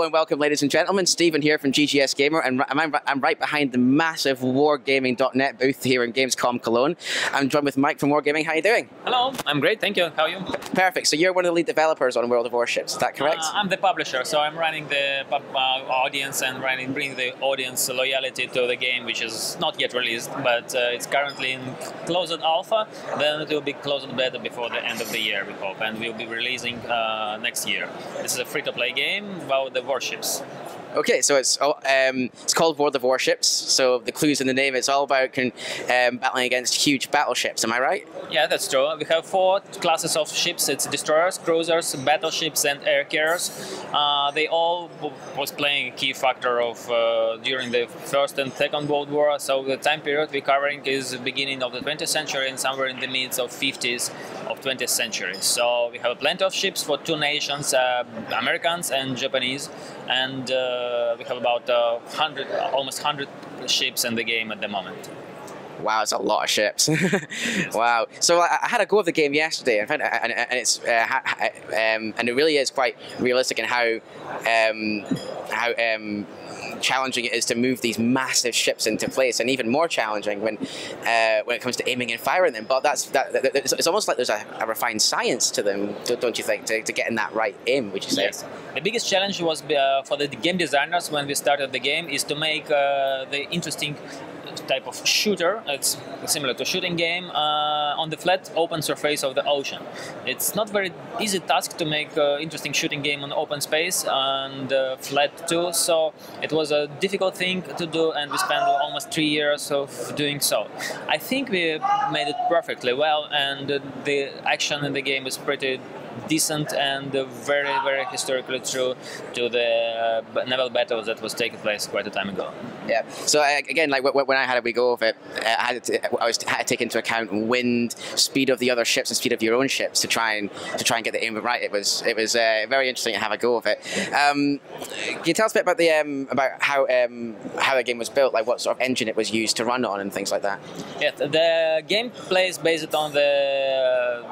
and welcome, ladies and gentlemen. Stephen here from GGS Gamer, and I'm right behind the massive Wargaming.net booth here in Gamescom Cologne. I'm joined with Mike from Wargaming. How are you doing? Hello, I'm great, thank you. How are you? Perfect. So you're one of the lead developers on World of Warships, is that correct? I'm the publisher, so I'm running the audience and bringing the audience loyalty to the game, which is not yet released, but it's currently in closed alpha. Then it will be closed beta before the end of the year, we hope, and we'll be releasing next year. This is a free-to-play game about the warships. Okay, so it's called World of Warships. So the clues in the name, it's all about battling against huge battleships. Am I right? Yeah, that's true. We have 4 classes of ships. It's destroyers, cruisers, battleships, and air carriers. They all was playing a key factor of during the First and Second World War. So the time period we're covering is the beginning of the 20th century and somewhere in the midst of 50s of 20th century. So we have plenty of ships for 2 nations, Americans and Japanese, and we have about almost 100 ships in the game at the moment. Wow, it's a lot of ships. Wow. So I had a go of the game yesterday, and it's and it really is quite realistic in how challenging it is to move these massive ships into place, and even more challenging when it comes to aiming and firing them. But it's almost like there's a refined science to them, don't you think, to getting that right aim, would you say? Yes. The biggest challenge was for the game designers when we started the game is to make the interesting type of shooter. It's similar to a shooting game on the flat open surface of the ocean. It's not very easy task to make an interesting shooting game on open space and flat too, so it was a difficult thing to do, and we spent almost 3 years of doing so. I think we made it perfectly well, and the action in the game is pretty decent and very, very historically true to the naval battles that was taking place quite a time ago. Yeah. So again, like when I had a wee go of it, I had to take into account wind, speed of the other ships, and speed of your own ships to try and get the aim right. It was very interesting to have a go of it. Can you tell us a bit about how the game was built, like what sort of engine it was used to run on and things like that? Yeah, the gameplay is based on the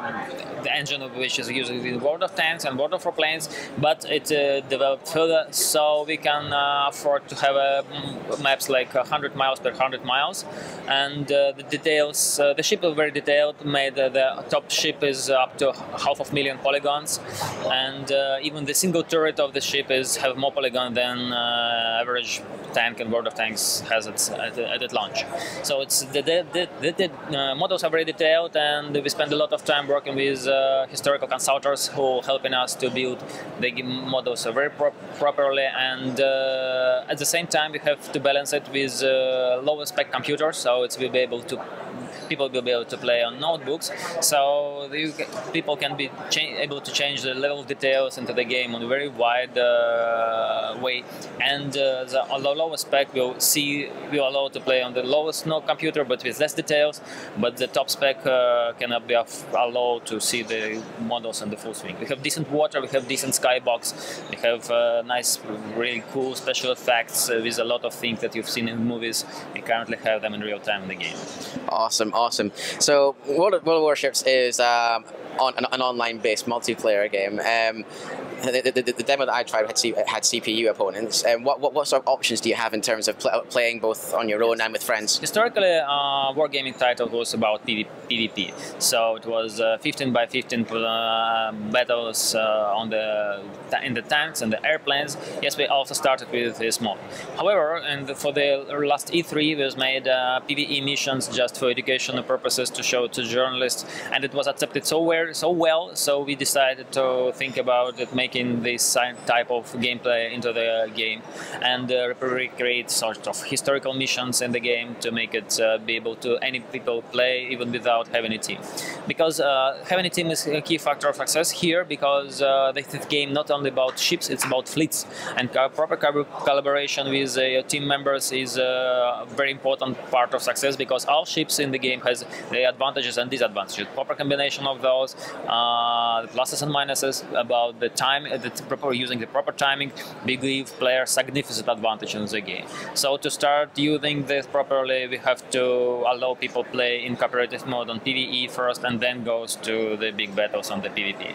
engine which is used in World of Tanks and World of Warplanes, but it developed further, so we can afford to have maps like 100 miles per 100 miles, and the details, the ship is very detailed. The top ship is up to 500,000 polygons, and even the single turret of the ship have more polygon than average tank and World of Tanks has at its launch. So it's the models are very detailed, and we spend a lot of time working with historical consultants who helping us to build the models very properly, and at the same time we have to balance it with lower spec computers, so people will be able to play on notebooks, so people can be able to change the level of details into the game on a very wide way, and the lower spec will allow to play on the lowest computer but with less details, but the top spec cannot be allowed to see the models in the full swing. We have decent water, we have decent skybox, we have nice, really cool special effects with a lot of things that you've seen in movies. We currently have them in real time in the game. Awesome, awesome. So World of Warships is an online-based multiplayer game. The demo that I tried had CPU opponents. What sort of options do you have in terms of playing both on your own and with friends? Historically, Wargaming title was about PvP. So it was 15 by 15 battles in the tanks and the airplanes. Yes, we also started with this mod. However, for the last E3, we made PvE missions just for educational purposes to show to journalists, and it was accepted so well. So we decided to think about making this type of gameplay into the game and recreate sort of historical missions in the game to make it be able to any people play even without having a team. Because having a team is a key factor of success here, because this game not only about ships, it's about fleets, and proper collaboration with your team members is a very important part of success, because all ships in the game has the advantages and disadvantages. Proper combination of those the pluses and minuses, about the time, using the proper timing, we give players significant advantage in the game. So to start using this properly, we have to allow people play in cooperative mode on PvE first, and then goes to the big battles on the PvP.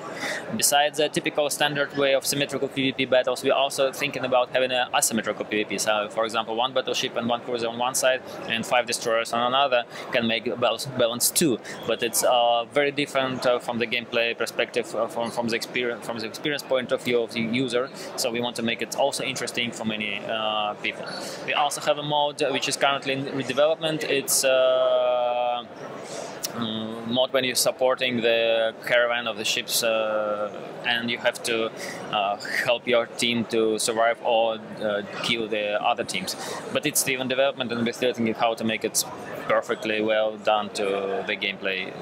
Besides the typical standard way of symmetrical PvP battles, we're also thinking about having an asymmetrical PvP. So, for example, one battleship and one cruiser on one side and 5 destroyers on another can make a balance too. But it's very different from the gameplay perspective, from the experience point of view of the user. So we want to make it also interesting for many people. We also have a mode which is currently in development. It's mode when you're supporting the caravan of the ships and you have to help your team to survive or kill the other teams. But it's still in development, and we're still thinking how to make it perfectly well done to the gameplay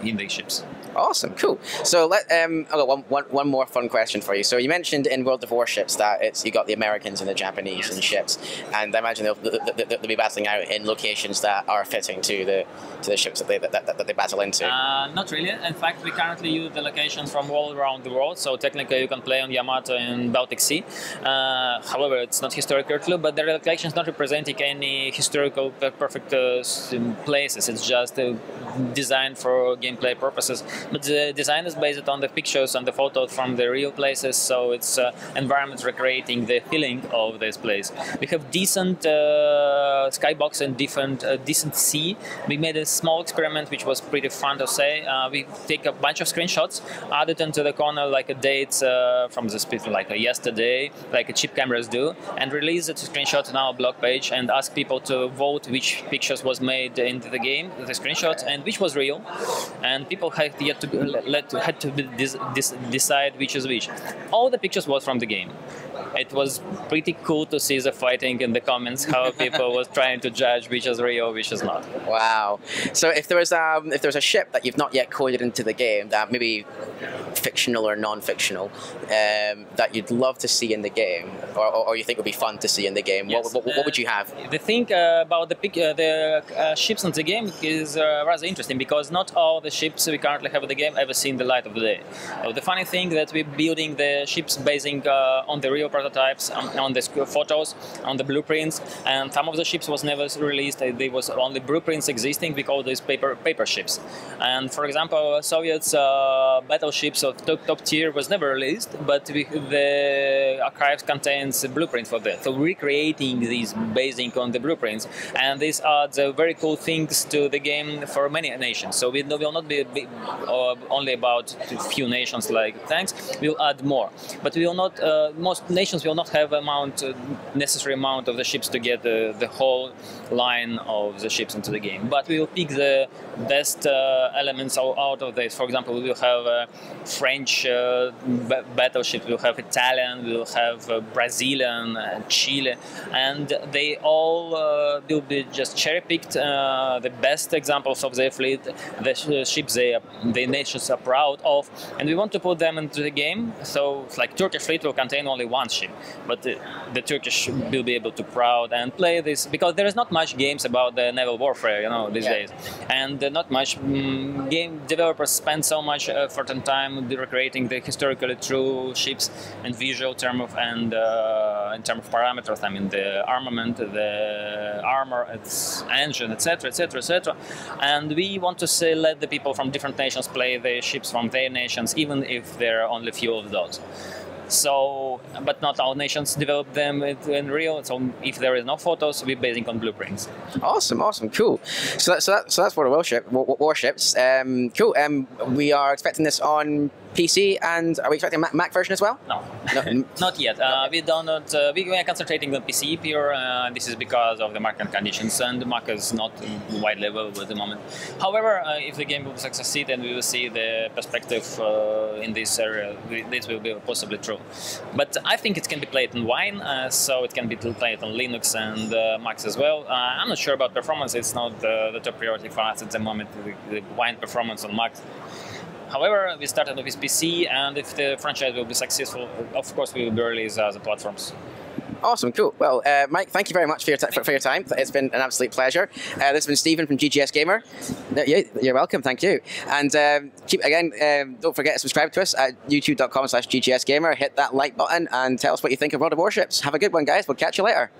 in the ships. Awesome, cool. So I got one more fun question for you. So you mentioned in World of Warships that you got the Americans and the Japanese in ships, and I imagine they'll be battling out in locations that are fitting to the ships that they battle into. Not really. In fact, we currently use the locations from all around the world. So technically, you can play on Yamato in Baltic Sea. However, it's not historically true, but the locations not representing any historical perfect places. It's just designed for gameplay purposes. But the design is based on the pictures and the photos from the real places, so it's environment recreating the feeling of this place. We have decent skybox and decent sea. We made a small experiment which was pretty fun to say. We take a bunch of screenshots, add it into the corner like a date from the speed, like a yesterday, like cheap cameras do, and release the screenshot on our blog page and ask people to vote which pictures was made into the game, the screenshot, and which was real. And people had to decide which is which. All the pictures was from the game. It was pretty cool to see the fighting in the comments, how people was trying to judge which is real, which is not. Wow. So if there was a ship that you've not yet coded into the game, that maybe fictional or non-fictional, that you'd love to see in the game, or you think would be fun to see in the game, yes. what would you have? The thing about the ships in the game is rather interesting, because not all the ships we currently have in the game ever seen the light of the day. The funny thing that we're building the ships basing on the real prototypes, on the photos, on the blueprints, and some of the ships was never released. There was only blueprints existing. We call these paper ships. And for example, Soviets battleships of top tier was never released, but the archives contains a blueprint for that. So recreating these basing on the blueprints, and these are the very cool things to the game for many nations. So we will not be only about a few nations like tanks. We'll add more, but we will not. Most nations will not have necessary amount of the ships to get the whole line of the ships into the game. But we will pick the best elements out of this. For example, we will have French battleships, we will have Italian, we will have Brazilian, Chile, and they all will be just cherry-picked the best examples of their fleet, the ships the nations are proud of, and we want to put them into the game. So it's like Turkish fleet will contain only one ship, but the Turkish will be able to proud and play this, because there is not much games about the naval warfare, these days, and not much game developers spend so much effort and time recreating the historically true ships and visual term of and in terms of parameters. I mean the armament, the armor, its engine, etc., etc., etc. And we want to let the people from different nations play the ships from their nations, even if there are only few of those. So, but not all nations develop them in real. So, if there is no photos, we're basing on blueprints. Awesome, cool. So that's World of Warships. Cool. We are expecting this on PC, and are we expecting a Mac version as well? No, not yet. We are concentrating on PC pure. This is because of the market conditions, and the Mac is not wide level at the moment. However, if the game will succeed, and we will see the perspective in this area, this will be possibly true. But I think it can be played on Wine, so it can be played on Linux and Macs as well. I'm not sure about performance. It's not the top priority for us at the moment, the Wine performance on Macs. However, we started with PC, and if the franchise will be successful, of course we will be released as platforms. Awesome, cool. Well, Mike, thank you very much for your time. It's been an absolute pleasure. This has been Stephen from GGS Gamer. You're welcome. Thank you. And don't forget to subscribe to us at youtube.com/GGS Gamer. Hit that like button and tell us what you think of World of Warships. Have a good one, guys. We'll catch you later.